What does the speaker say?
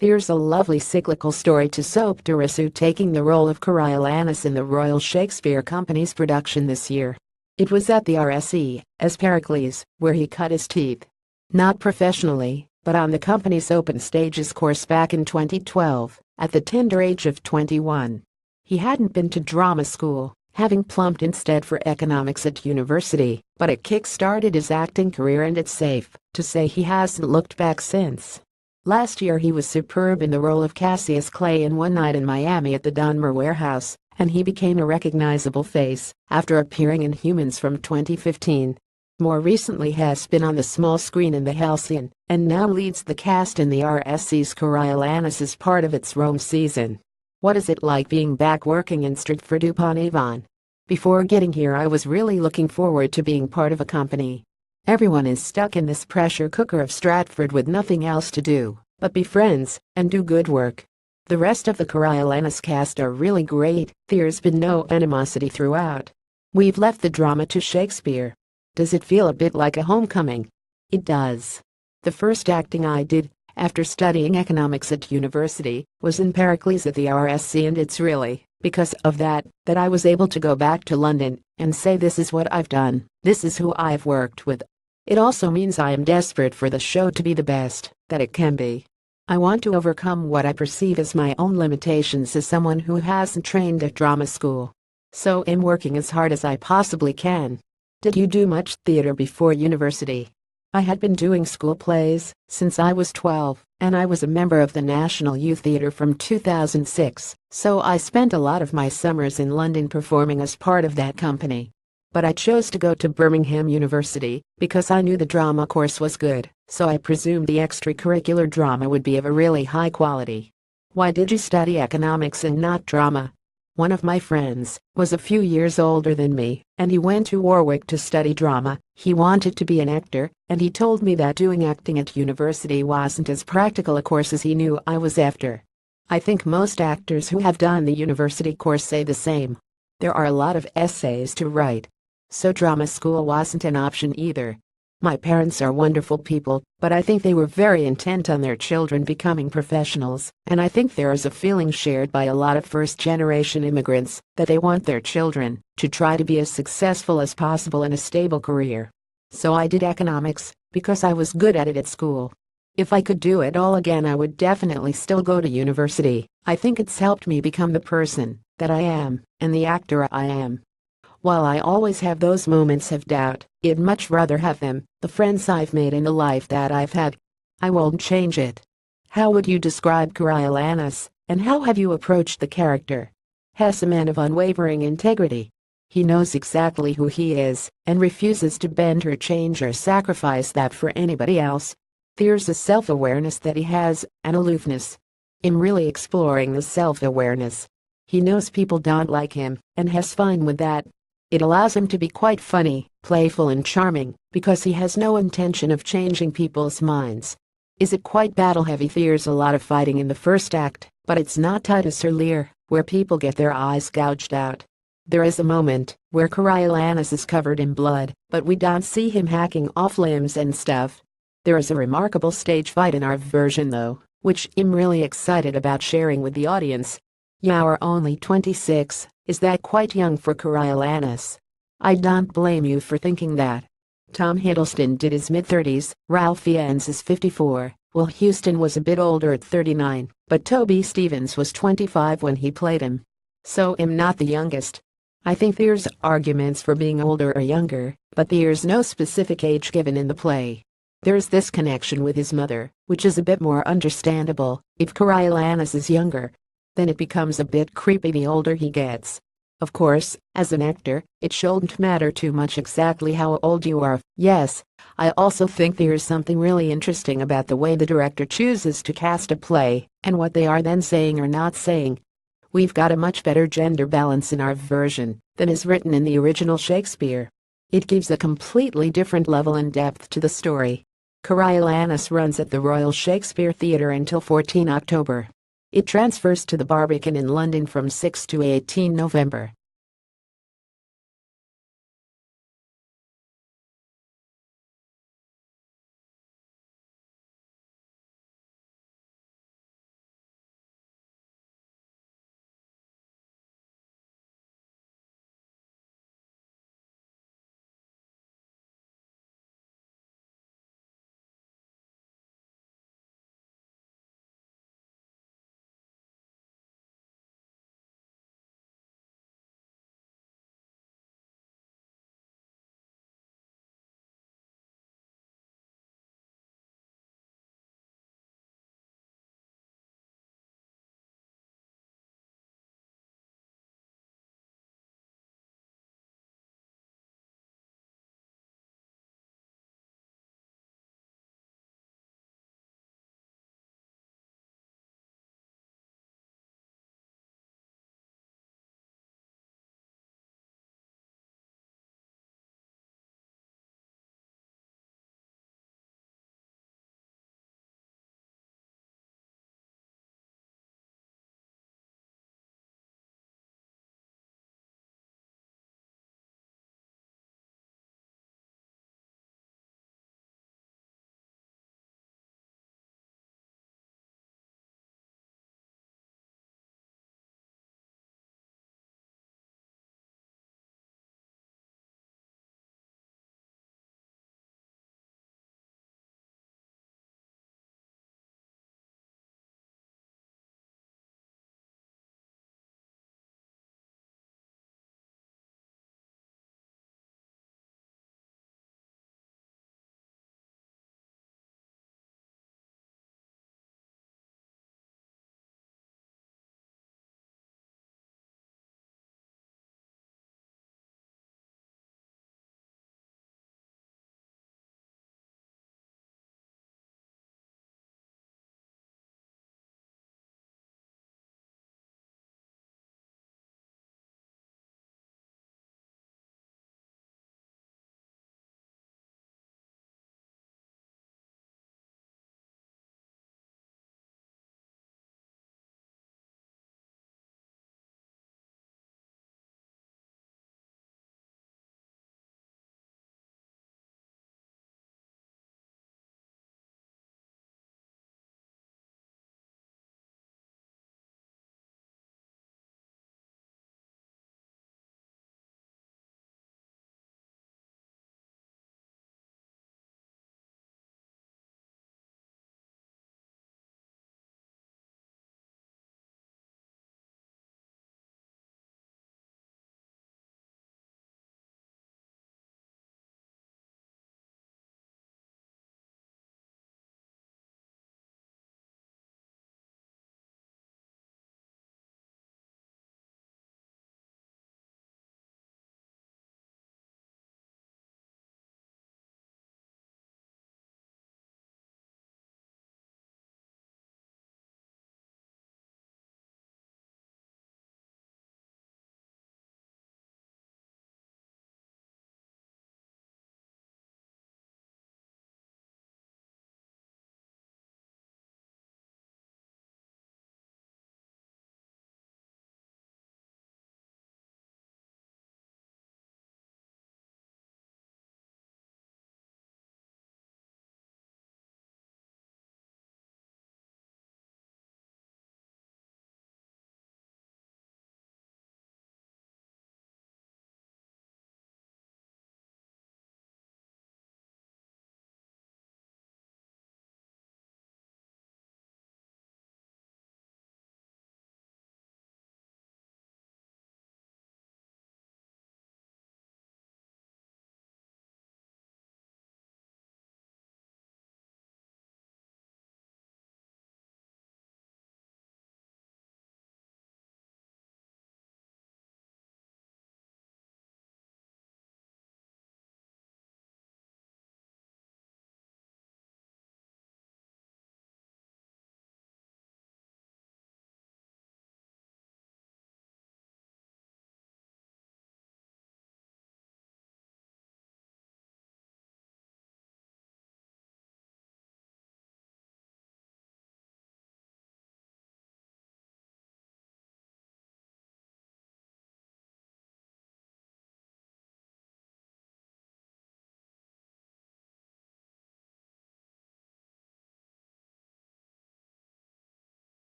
There's a lovely cyclical story to Sope Dirisu taking the role of Coriolanus in the Royal Shakespeare Company's production this year. It was at the RSC, as Pericles, where he cut his teeth. Not professionally, but on the company's open stages course back in 2012, at the tender age of 21. He hadn't been to drama school, having plumped instead for economics at university, but it kick-started his acting career, and it's safe to say he hasn't looked back since. Last year he was superb in the role of Cassius Clay in One Night in Miami at the Donmer Warehouse, and he became a recognizable face after appearing in Humans from 2015. More recently has been on the small screen in The Halcyon, and now leads the cast in the RSC's Coriolanus as part of its Rome season. What is it like being back working in Stratford-upon-Avon? Before getting here I was really looking forward to being part of a company. Everyone is stuck in this pressure cooker of Stratford with nothing else to do but be friends and do good work. The rest of the Coriolanus cast are really great. There's been no animosity throughout. We've left the drama to Shakespeare. Does it feel a bit like a homecoming? It does. The first acting I did, after studying economics at university, was in Pericles at the RSC, and it's really because of that I was able to go back to London and say this is what I've done, this is who I've worked with. It also means I am desperate for the show to be the best that it can be. I want to overcome what I perceive as my own limitations as someone who hasn't trained at drama school. So I'm working as hard as I possibly can. Did you do much theater before university? I had been doing school plays since I was 12, and I was a member of the National Youth Theatre from 2006, so I spent a lot of my summers in London performing as part of that company. But I chose to go to Birmingham University because I knew the drama course was good, so I presumed the extracurricular drama would be of a really high quality. Why did you study economics and not drama? One of my friends was a few years older than me, and he went to Warwick to study drama. He wanted to be an actor, and he told me that doing acting at university wasn't as practical a course as he knew I was after. I think most actors who have done the university course say the same. There are a lot of essays to write. So drama school wasn't an option either. My parents are wonderful people, but I think they were very intent on their children becoming professionals, and I think there is a feeling shared by a lot of first-generation immigrants that they want their children to try to be as successful as possible in a stable career. So I did economics because I was good at it at school. If I could do it all again, I would definitely still go to university. I think it's helped me become the person that I am and the actor I am. While I always have those moments of doubt, I'd much rather have them, the friends I've made and the life that I've had. I won't change it. How would you describe Coriolanus, and how have you approached the character? He's a man of unwavering integrity. He knows exactly who he is, and refuses to bend or change or sacrifice that for anybody else. There's a self-awareness that he has, an aloofness. I'm really exploring the self-awareness. He knows people don't like him, and has fun with that. It allows him to be quite funny, playful and charming, because he has no intention of changing people's minds. Is it quite battle-heavy? There's a lot of fighting in the first act, but it's not Titus or Lear, where people get their eyes gouged out. There is a moment where Coriolanus is covered in blood, but we don't see him hacking off limbs and stuff. There is a remarkable stage fight in our version though, which I'm really excited about sharing with the audience. You're only 26, is that quite young for Coriolanus? I don't blame you for thinking that. Tom Hiddleston did his mid-30s, Ralph Fiennes is 54, Will Houston was a bit older at 39, but Toby Stephens was 25 when he played him. So I'm not the youngest. I think there's arguments for being older or younger, but there's no specific age given in the play. There's this connection with his mother, which is a bit more understandable. If Coriolanus is younger, then it becomes a bit creepy the older he gets. Of course, as an actor, it shouldn't matter too much exactly how old you are. Yes, I also think there's something really interesting about the way the director chooses to cast a play, and what they are then saying or not saying. We've got a much better gender balance in our version than is written in the original Shakespeare. It gives a completely different level and depth to the story. Coriolanus runs at the Royal Shakespeare Theatre until 14 October. It transfers to the Barbican in London from 6 to 18 November.